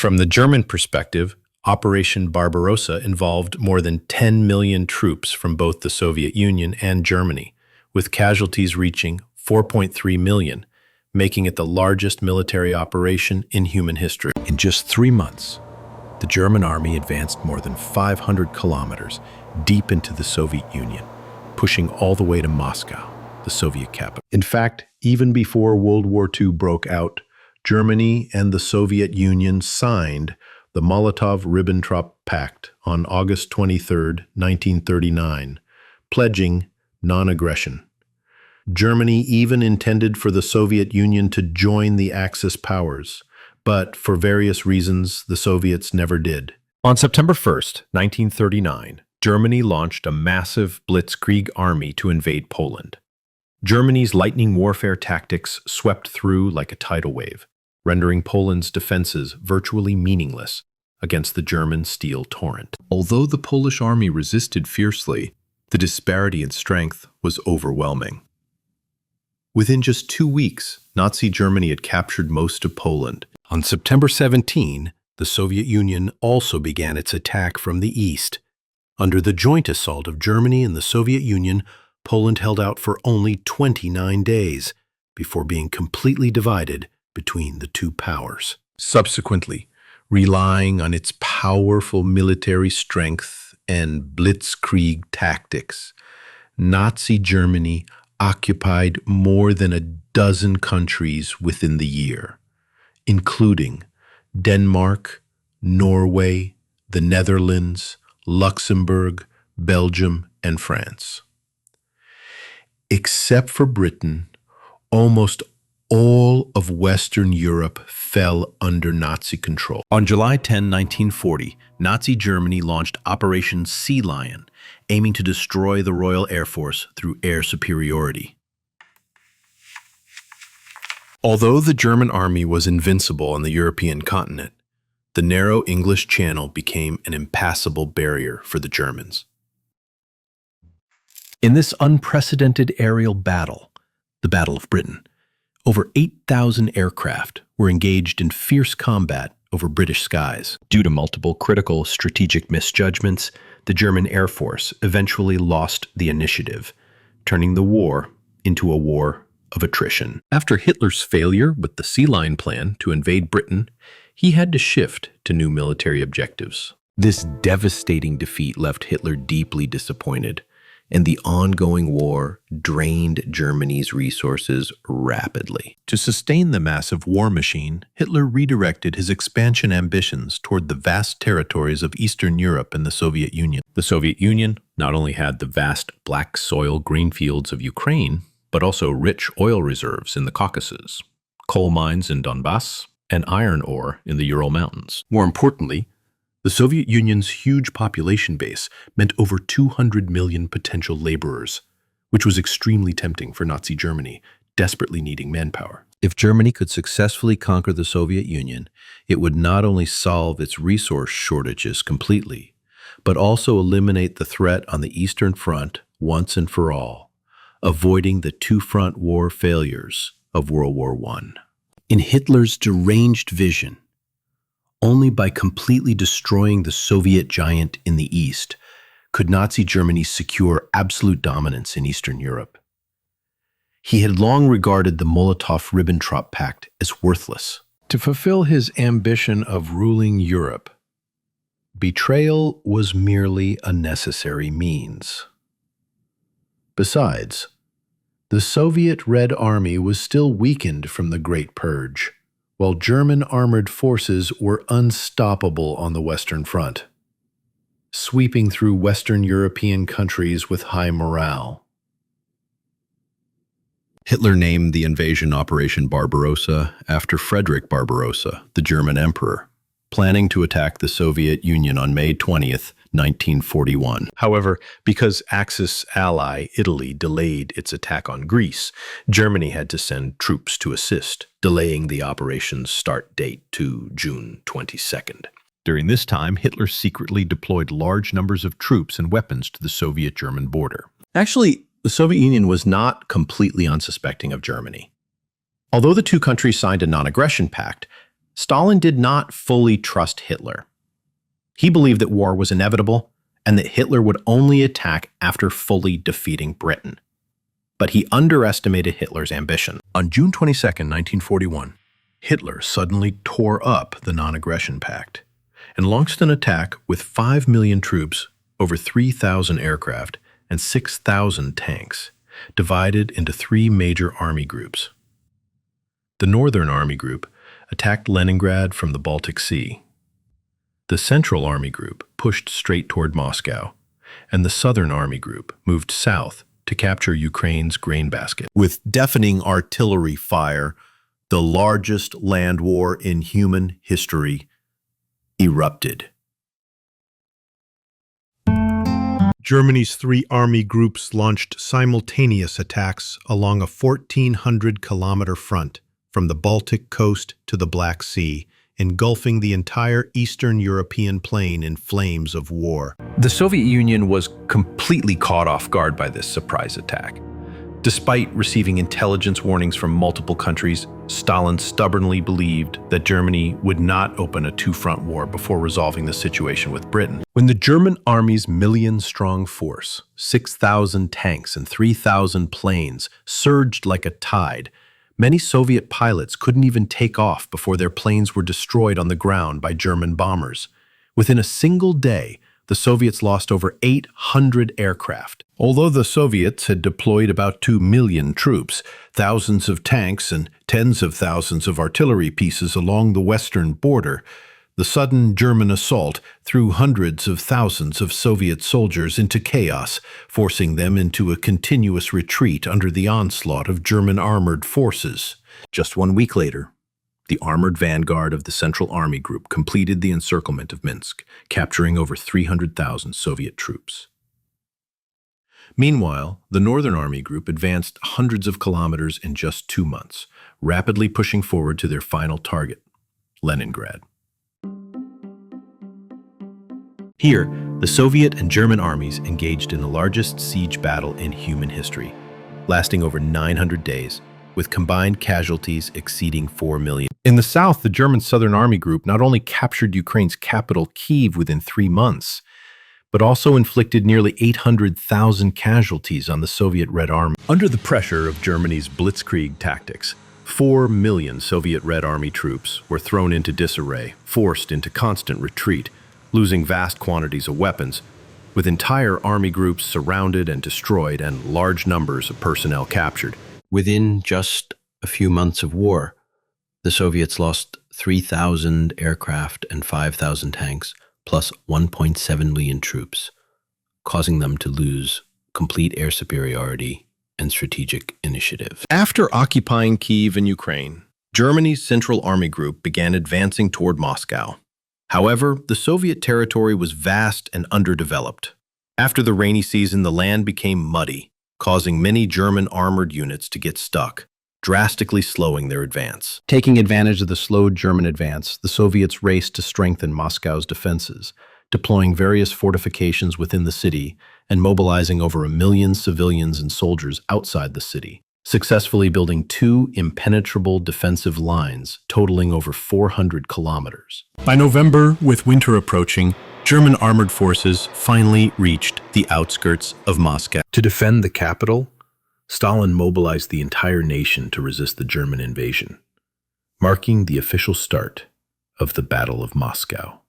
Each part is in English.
From the German perspective, Operation Barbarossa involved more than 10 million troops from both the Soviet Union and Germany, with casualties reaching 4.3 million, making it the largest military operation in human history. In just 3 months, the German army advanced more than 500 kilometers deep into the Soviet Union, pushing all the way to Moscow, the Soviet capital. In fact, even before World War II broke out, Germany and the Soviet Union signed the Molotov-Ribbentrop Pact on August 23, 1939, pledging non-aggression. Germany even intended for the Soviet Union to join the Axis powers, but for various reasons, the Soviets never did. On September 1st, 1939, Germany launched a massive blitzkrieg army to invade Poland. Germany's lightning warfare tactics swept through like a tidal wave, rendering Poland's defenses virtually meaningless against the German steel torrent. Although the Polish army resisted fiercely, the disparity in strength was overwhelming. Within just 2 weeks, Nazi Germany had captured most of Poland. On September 17, the Soviet Union also began its attack from the east. Under the joint assault of Germany and the Soviet Union, Poland held out for only 29 days before being completely divided between the two powers. Subsequently, relying on its powerful military strength and blitzkrieg tactics, Nazi Germany occupied more than a dozen countries within the year, including Denmark, Norway, the Netherlands, Luxembourg, Belgium, and France. Except for Britain, almost all of Western Europe fell under Nazi control. On July 10, 1940, Nazi Germany launched Operation Sea Lion, aiming to destroy the Royal Air Force through air superiority. Although the German army was invincible on the European continent, the narrow English Channel became an impassable barrier for the Germans. In this unprecedented aerial battle, the Battle of Britain, over 8,000 aircraft were engaged in fierce combat over British skies. Due to multiple critical strategic misjudgments, the German Air Force eventually lost the initiative, turning the war into a war of attrition. After Hitler's failure with the Sea Lion plan to invade Britain, he had to shift to new military objectives. This devastating defeat left Hitler deeply disappointed, and the ongoing war drained Germany's resources rapidly. To sustain the massive war machine, Hitler redirected his expansion ambitions toward the vast territories of Eastern Europe and the Soviet Union. The Soviet Union not only had the vast black soil green fields of Ukraine, but also rich oil reserves in the Caucasus, coal mines in Donbass, and iron ore in the Ural Mountains. More importantly, the Soviet Union's huge population base meant over 200 million potential laborers, which was extremely tempting for Nazi Germany, desperately needing manpower. If Germany could successfully conquer the Soviet Union, it would not only solve its resource shortages completely, but also eliminate the threat on the Eastern Front once and for all, avoiding the two-front war failures of World War I. In Hitler's deranged vision, only by completely destroying the Soviet giant in the East could Nazi Germany secure absolute dominance in Eastern Europe. He had long regarded the Molotov-Ribbentrop Pact as worthless. To fulfill his ambition of ruling Europe, betrayal was merely a necessary means. Besides, the Soviet Red Army was still weakened from the Great Purge, while German armored forces were unstoppable on the Western Front, sweeping through Western European countries with high morale. Hitler named the invasion Operation Barbarossa after Frederick Barbarossa, the German emperor, planning to attack the Soviet Union on May 20th, 1941. However, because Axis ally Italy delayed its attack on Greece, Germany had to send troops to assist, delaying the operation's start date to June 22nd. During this time, Hitler secretly deployed large numbers of troops and weapons to the Soviet-German border. Actually, the Soviet Union was not completely unsuspecting of Germany. Although the two countries signed a non-aggression pact, Stalin did not fully trust Hitler. He believed that war was inevitable and that Hitler would only attack after fully defeating Britain. But he underestimated Hitler's ambition. On June 22, 1941, Hitler suddenly tore up the Non-Aggression Pact and launched an attack with 5 million troops, over 3,000 aircraft, and 6,000 tanks, divided into 3 major army groups. The Northern Army Group attacked Leningrad from the Baltic Sea. The Central Army Group pushed straight toward Moscow, and the Southern Army Group moved south to capture Ukraine's grain basket. With deafening artillery fire, the largest land war in human history erupted. Germany's 3 army groups launched simultaneous attacks along a 1,400-kilometer front from the Baltic coast to the Black Sea, engulfing the entire Eastern European plain in flames of war. The Soviet Union was completely caught off guard by this surprise attack. Despite receiving intelligence warnings from multiple countries, Stalin stubbornly believed that Germany would not open a two-front war before resolving the situation with Britain. When the German army's million-strong force, 6,000 tanks and 3,000 planes, surged like a tide, many Soviet pilots couldn't even take off before their planes were destroyed on the ground by German bombers. Within a single day, the Soviets lost over 800 aircraft. Although the Soviets had deployed about 2 million troops, thousands of tanks, and tens of thousands of artillery pieces along the western border, the sudden German assault threw hundreds of thousands of Soviet soldiers into chaos, forcing them into a continuous retreat under the onslaught of German armored forces. Just 1 week later, the armored vanguard of the Central Army Group completed the encirclement of Minsk, capturing over 300,000 Soviet troops. Meanwhile, the Northern Army Group advanced hundreds of kilometers in just 2 months, rapidly pushing forward to their final target, Leningrad. Here, the Soviet and German armies engaged in the largest siege battle in human history, lasting over 900 days, with combined casualties exceeding 4 million. In the south, the German Southern Army Group not only captured Ukraine's capital, Kyiv, within 3 months, but also inflicted nearly 800,000 casualties on the Soviet Red Army. Under the pressure of Germany's blitzkrieg tactics, 4 million Soviet Red Army troops were thrown into disarray, forced into constant retreat, losing vast quantities of weapons, with entire army groups surrounded and destroyed and large numbers of personnel captured. Within just a few months of war, the Soviets lost 3,000 aircraft and 5,000 tanks, plus 1.7 million troops, causing them to lose complete air superiority and strategic initiative. After occupying Kyiv and Ukraine, Germany's Central Army Group began advancing toward Moscow. However, the Soviet territory was vast and underdeveloped. After the rainy season, the land became muddy, causing many German armored units to get stuck, drastically slowing their advance. Taking advantage of the slowed German advance, the Soviets raced to strengthen Moscow's defenses, deploying various fortifications within the city and mobilizing over 1 million civilians and soldiers outside the city, successfully building 2 impenetrable defensive lines totaling over 400 kilometers. By November, with winter approaching, German armored forces finally reached the outskirts of Moscow. To defend the capital, Stalin mobilized the entire nation to resist the German invasion, marking the official start of the Battle of Moscow.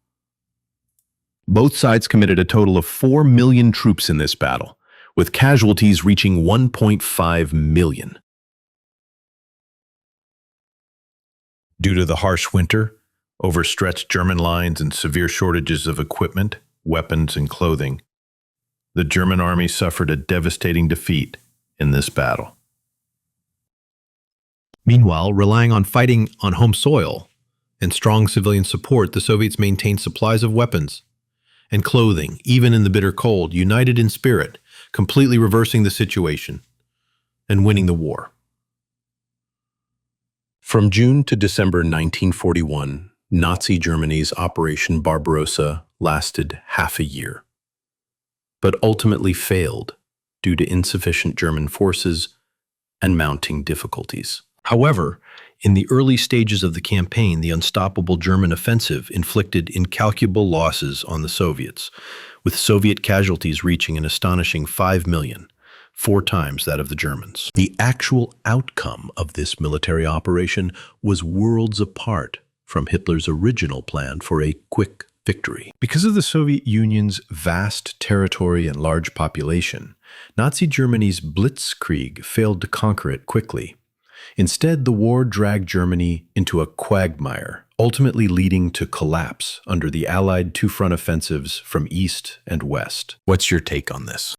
Both sides committed a total of 4 million troops in this battle, with casualties reaching 1.5 million. Due to the harsh winter, overstretched German lines, and severe shortages of equipment, weapons, and clothing, the German army suffered a devastating defeat in this battle. Meanwhile, relying on fighting on home soil and strong civilian support, the Soviets maintained supplies of weapons and clothing, even in the bitter cold, united in spirit, completely reversing the situation and winning the war. From June to December 1941, Nazi Germany's Operation Barbarossa lasted half a year, but ultimately failed due to insufficient German forces and mounting difficulties. However, In the early stages of the campaign, the unstoppable German offensive inflicted incalculable losses on the Soviets, with Soviet casualties reaching an astonishing 5 million, 4 times that of the Germans. The actual outcome of this military operation was worlds apart from Hitler's original plan for a quick victory. Because of the Soviet Union's vast territory and large population, Nazi Germany's blitzkrieg failed to conquer it quickly. Instead, the war dragged Germany into a quagmire, ultimately leading to collapse under the Allied two-front offensives from east and west. What's your take on this?